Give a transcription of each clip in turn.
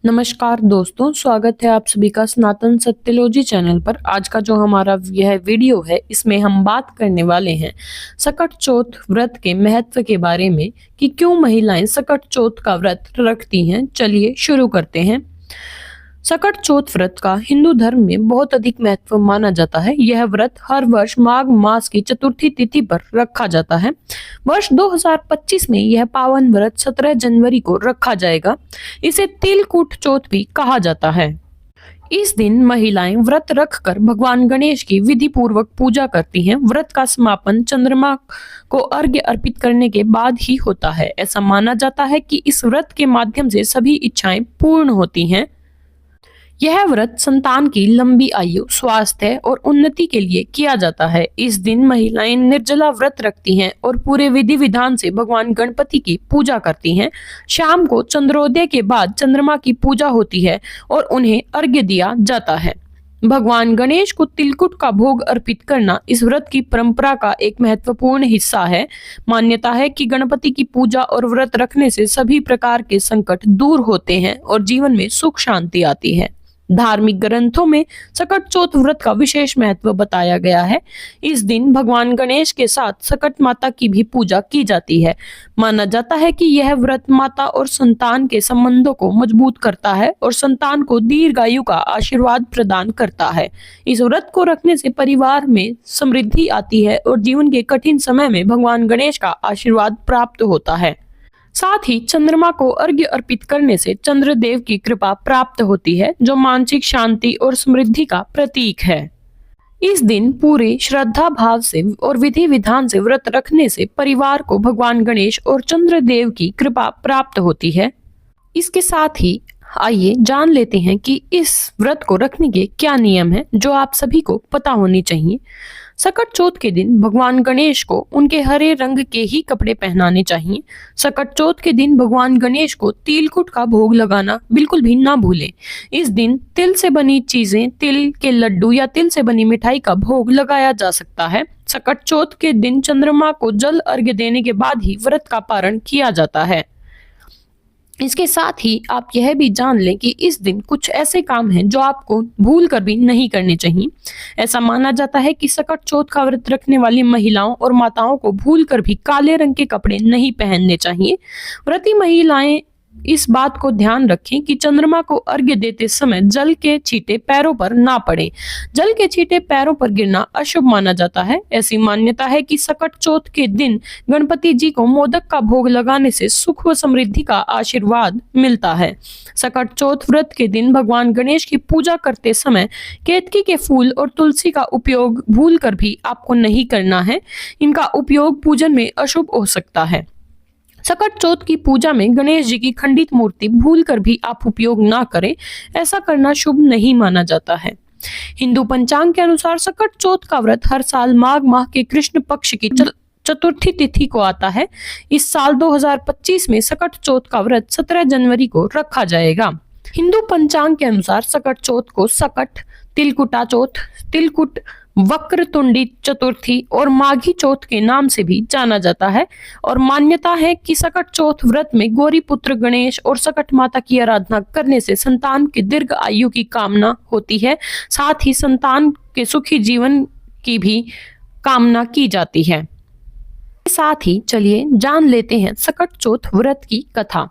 नमस्कार दोस्तों, स्वागत है आप सभी का सनातन सत्यलोजी चैनल पर। आज का जो हमारा यह वीडियो है, इसमें हम बात करने वाले हैं सकट चौथ व्रत के महत्व के बारे में कि क्यों महिलाएं सकट चौथ का व्रत रखती हैं। चलिए शुरू करते हैं। सकट चौथ व्रत का हिंदू धर्म में बहुत अधिक महत्व माना जाता है। यह व्रत हर वर्ष माघ मास की चतुर्थी तिथि पर रखा जाता है। वर्ष 2025 में यह पावन व्रत 17 जनवरी को रखा जाएगा। इसे तिलकुट चौथ भी कहा जाता है। इस दिन महिलाएं व्रत रखकर भगवान गणेश की विधि पूर्वक पूजा करती हैं। व्रत का समापन चंद्रमा को अर्घ्य अर्पित करने के बाद ही होता है। ऐसा माना जाता है कि इस व्रत के माध्यम से सभी इच्छाएं पूर्ण होती हैं। यह व्रत संतान की लंबी आयु, स्वास्थ्य और उन्नति के लिए किया जाता है। इस दिन महिलाएं निर्जला व्रत रखती हैं और पूरे विधि विधान से भगवान गणपति की पूजा करती हैं। शाम को चंद्रोदय के बाद चंद्रमा की पूजा होती है और उन्हें अर्घ्य दिया जाता है। भगवान गणेश को तिलकुट का भोग अर्पित करना इस व्रत की परंपरा का एक महत्वपूर्ण हिस्सा है। मान्यता है कि गणपति की पूजा और व्रत रखने से सभी प्रकार के संकट दूर होते हैं और जीवन में सुख शांति आती है। धार्मिक ग्रंथों में सकट चौथ व्रत का विशेष महत्व बताया गया है। इस दिन भगवान गणेश के साथ सकट माता की भी पूजा की जाती है। माना जाता है कि यह व्रत माता और संतान के संबंधों को मजबूत करता है और संतान को दीर्घायु का आशीर्वाद प्रदान करता है। इस व्रत को रखने से परिवार में समृद्धि आती है और जीवन के कठिन समय में भगवान गणेश का आशीर्वाद प्राप्त होता है। साथ ही चंद्रमा को अर्घ्य अर्पित करने से चंद्रदेव की कृपा प्राप्त होती है, जो मानसिक शांति और समृद्धि का प्रतीक है। इस दिन पूरे श्रद्धा भाव से और विधि विधान से व्रत रखने से परिवार को भगवान गणेश और चंद्रदेव की कृपा प्राप्त होती है। इसके साथ ही आइए जान लेते हैं कि इस व्रत को रखने के क्या नियम हैं, जो आप सभी को पता होनी चाहिए। सकट चौथ के दिन भगवान गणेश को उनके हरे रंग के ही कपड़े पहनाने चाहिए। सकट चौथ के दिन भगवान गणेश को तिलकुट का भोग लगाना बिल्कुल भी ना भूलें। इस दिन तिल से बनी चीजें, तिल के लड्डू या तिल से बनी मिठाई का भोग लगाया जा सकता है। सकट चौथ के दिन चंद्रमा को जल अर्घ्य देने के बाद ही व्रत का पारण किया जाता है। इसके साथ ही आप यह भी जान लें कि इस दिन कुछ ऐसे काम हैं जो आपको भूल कर भी नहीं करने चाहिए। ऐसा माना जाता है कि सकट चौथ का व्रत रखने वाली महिलाओं और माताओं को भूल कर भी काले रंग के कपड़े नहीं पहनने चाहिए। व्रती महिलाएं इस बात को ध्यान रखें कि चंद्रमा को अर्घ्य देते समय जल के छींटे पैरों पर ना पड़े। जल के छींटे पैरों पर गिरना अशुभ माना जाता है। ऐसी मान्यता है कि सकट चौथ के दिन गणपति जी को मोदक का भोग लगाने से सुख व समृद्धि का आशीर्वाद मिलता है। सकट चौथ व्रत के दिन भगवान गणेश की पूजा करते समय केतकी के फूल और तुलसी का उपयोग भूल कर भी आपको नहीं करना है। इनका उपयोग पूजन में अशुभ हो सकता है। सकट चौथ की पूजा में गणेश जी की खंडित मूर्ति भूल कर भी आप उपयोग ना करें। ऐसा करना शुभ नहीं माना जाता है। हिंदू पंचांग के अनुसार सकट चौथ का व्रत हर साल माघ माह के कृष्ण पक्ष की चतुर्थी तिथि को आता है। इस साल 2025 में सकट चौथ का व्रत 17 जनवरी को रखा जाएगा। हिंदू पंचांग के अनुसार सकट चौथ को सकट, तिलकुटा चौथ, तिलकुट, वक्रतुंडी चतुर्थी और माघी चौथ के नाम से भी जाना जाता है। और मान्यता है कि सकट चौथ व्रत में गौरी पुत्र गणेश और सकट माता की आराधना करने से संतान की दीर्घ आयु की कामना होती है। साथ ही संतान के सुखी जीवन की भी कामना की जाती है। साथ ही चलिए जान लेते हैं सकट चौथ व्रत की कथा।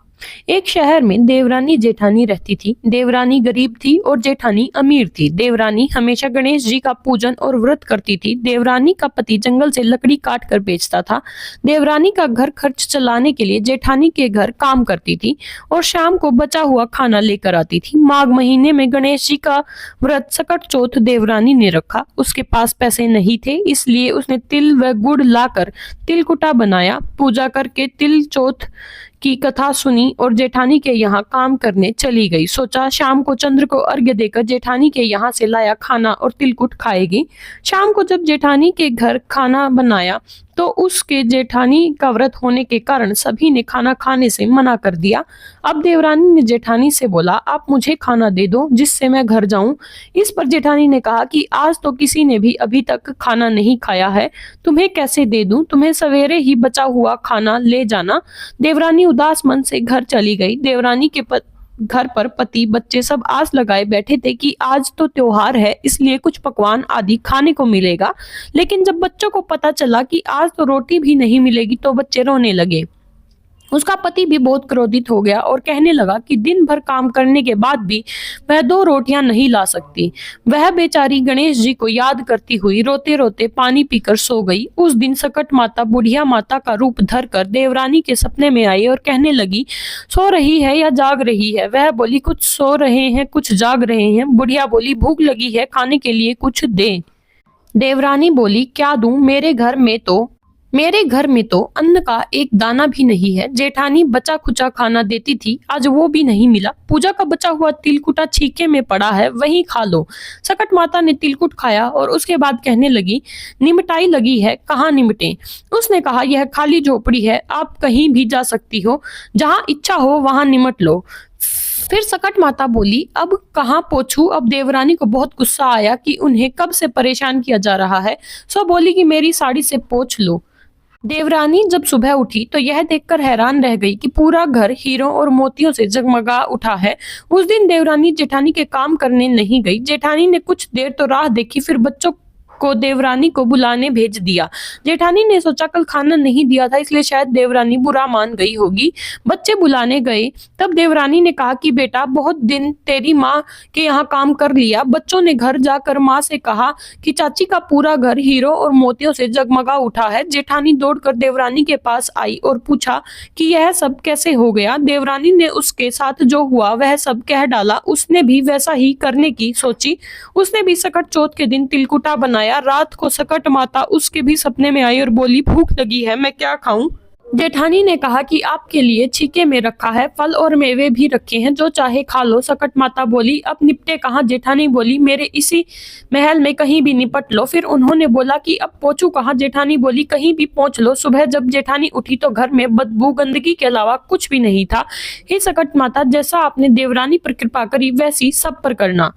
एक शहर में देवरानी जेठानी रहती थी। देवरानी गरीब थी और जेठानी अमीर थी। देवरानी हमेशा गणेश जी का पूजन और व्रत करती थी। देवरानी का पति जंगल से लकड़ी काट कर बेचता था। देवरानी का घर खर्च चलाने के लिए जेठानी के घर काम करती थी और शाम को बचा हुआ खाना लेकर आती थी। माघ महीने में गणेश जी का व्रत सकट चौथ देवरानी ने रखा। उसके पास पैसे नहीं थे, इसलिए उसने तिल व गुड़ लाकर तिलकुटा बनाया। पूजा करके तिल चौथ की कथा सुनी और जेठानी के यहाँ काम करने चली गई। सोचा शाम को चंद्र को अर्घ्य देकर जेठानी के यहाँ से लाया खाना और तिलकुट खाएगी। शाम को जब जेठानी के घर खाना बनाया तो उसके जेठानी का व्रत होने के कारण सभी ने खाना खाने से मना कर दिया। अब देवरानी ने जेठानी से बोला, आप मुझे खाना दे दो जिससे मैं घर जाऊं। इस पर जेठानी ने कहा कि आज तो किसी ने भी अभी तक खाना नहीं खाया है, तुम्हें कैसे दे दूं, तुम्हें सवेरे ही बचा हुआ खाना ले जाना। देवरानी उदास मन से घर चली गई। देवरानी के घर पर पति बच्चे सब आस लगाए बैठे थे कि आज तो त्योहार है, इसलिए कुछ पकवान आदि खाने को मिलेगा। लेकिन जब बच्चों को पता चला कि आज तो रोटी भी नहीं मिलेगी तो बच्चे रोने लगे। उसका पति भी बहुत क्रोधित हो गया और कहने लगा कि दिन भर काम करने के बाद भी वह 2 रोटियां नहीं ला सकती। वह बेचारी गणेश जी को याद करती हुई रोते रोते पानी पीकर सो गई। उस दिन सकट माता बुढ़िया माता का रूप धरकर देवरानी के सपने में आई और कहने लगी, सो रही है या जाग रही है? वह बोली, कुछ सो रहे हैं, कुछ जाग रहे हैं। बुढ़िया बोली, भूख लगी है, खाने के लिए कुछ दे। देवरानी बोली, क्या दूं? मेरे घर में तो अन्न का एक दाना भी नहीं है। जेठानी बचा खुचा खाना देती थी, आज वो भी नहीं मिला। पूजा का बचा हुआ तिलकुटा छीके में पड़ा है, वहीं खा लो। सकट माता ने तिलकुट खाया और उसके बाद कहने लगी, निमटाई लगी है, कहाँ निमटे? उसने कहा, यह खाली झोपड़ी है, आप कहीं भी जा सकती हो, जहाँ इच्छा हो वहां निमट लो। फिर सकट माता बोली, अब कहाँ पोछूं? अब देवरानी को बहुत गुस्सा आया कि उन्हें कब से परेशान किया जा रहा है, सो बोली कि मेरी साड़ी से पोंछ लो। देवरानी जब सुबह उठी तो यह देखकर हैरान रह गई कि पूरा घर हीरों और मोतियों से जगमगा उठा है। उस दिन देवरानी जेठानी के काम करने नहीं गई। जेठानी ने कुछ देर तो राह देखी, फिर बच्चों को देवरानी को बुलाने भेज दिया। जेठानी ने सोचा कल खाना नहीं दिया था, इसलिए शायद देवरानी बुरा मान गई होगी। बच्चे बुलाने गए, तब देवरानी ने कहा कि बेटा, बहुत दिन तेरी माँ के यहाँ काम कर लिया। बच्चों ने घर जाकर माँ से कहा कि चाची का पूरा घर हीरों और मोतियों से जगमगा उठा है। जेठानी दौड़कर देवरानी के पास आई और पूछा कि यह सब कैसे हो गया। देवरानी ने उसके साथ जो हुआ वह सब कह डाला। उसने भी वैसा ही करने की सोची। उसने भी सकट चौथ के दिन तिलकुटा बनाया। रात को सकट माता उसके भी सपने में आई और बोली, भूख लगी है, मैं क्या खाऊं? जेठानी ने कहा कि आपके लिए छीके में रखा है, फल और मेवे भी रखे हैं, जो चाहे खा लो। सकट माता बोली, अब निपटे कहाँ? जेठानी बोली, मेरे इसी महल में कहीं भी निपट लो। फिर उन्होंने बोला कि अब पहुंचू कहाँ? जेठानी बोली, कहीं भी पहुंच लो। सुबह जब जेठानी उठी तो घर में बदबू गंदगी के अलावा कुछ भी नहीं था। हे सकट माता, जैसा आपने देवरानी पर कृपा करी वैसी सब पर करना।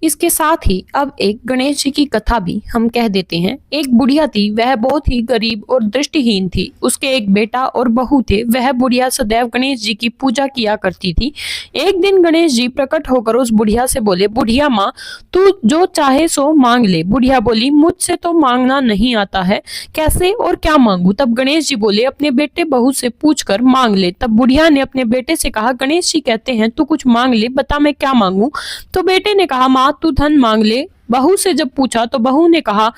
इसके साथ ही अब एक गणेश जी की कथा भी हम कह देते हैं। एक बुढ़िया थी, वह बहुत ही गरीब और दृष्टिहीन थी। उसके एक बेटा और बहू थे। वह बुढ़िया सदैव गणेश जी की पूजा किया करती थी। एक दिन गणेश जी प्रकट होकर उस बुढ़िया से बोले, बुढ़िया माँ, तू जो चाहे सो मांग ले। बुढ़िया बोली, मुझसे तो मांगना नहीं आता है, कैसे और क्या मांगू? तब गणेश जी बोले, अपने बेटे बहू से पूछकर मांग ले। तब बुढ़िया ने अपने बेटे से कहा, गणेश जी कहते हैं तू कुछ मांग ले, बता मैं क्या मांगू? तो बेटे ने कहा, माँ तू धन मांग ले। बहू से जब पूछा तो बहू ने कहा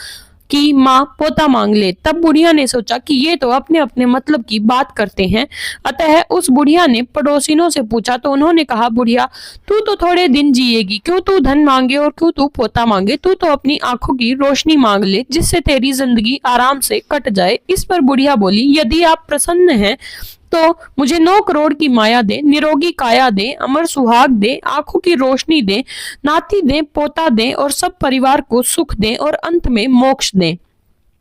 कि माँ पोता मांग ले। तब बुढ़िया ने सोचा कि ये तो अपने अपने मतलब की बात करते हैं। अतः उस बुढ़िया ने पड़ोसिनों से पूछा तो उन्होंने कहा, बुढ़िया तू तो थोड़े दिन जिएगी, क्यों तू धन मांगे और क्यों तू पोता मांगे? तू तो अपनी आंखों की रोशनी मांग ले, जिससे तेरी जिंदगी आराम से कट जाए। इस पर बुढ़िया बोली, यदि आप प्रसन्न हैं तो मुझे 9 करोड़ की माया दे, निरोगी काया दे, अमर सुहाग दे, आंखों की रोशनी दे, नाती दे, पोता दे और सब परिवार को सुख दे और अंत में मोक्ष दे।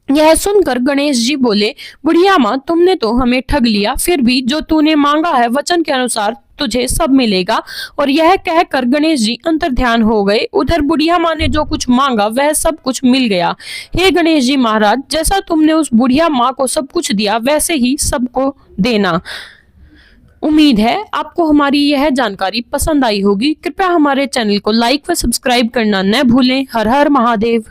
यह सुनकर गणेश जी बोले, बुढ़िया माँ, तुमने तो हमें ठग लिया, फिर भी जो तूने मांगा है वचन के अनुसार तुझे सब मिलेगा। और यह कहकर गणेश जी अंतर्ध्यान हो गए। उधर बुढ़िया माँ ने जो कुछ मांगा वह सब कुछ मिल गया। हे गणेश जी महाराज, जैसा तुमने उस बुढ़िया माँ को सब कुछ दिया वैसे ही सबको देना। उम्मीद है आपको हमारी यह जानकारी पसंद आई होगी। कृपया हमारे चैनल को लाइक व सब्सक्राइब करना न भूलें। हर हर महादेव।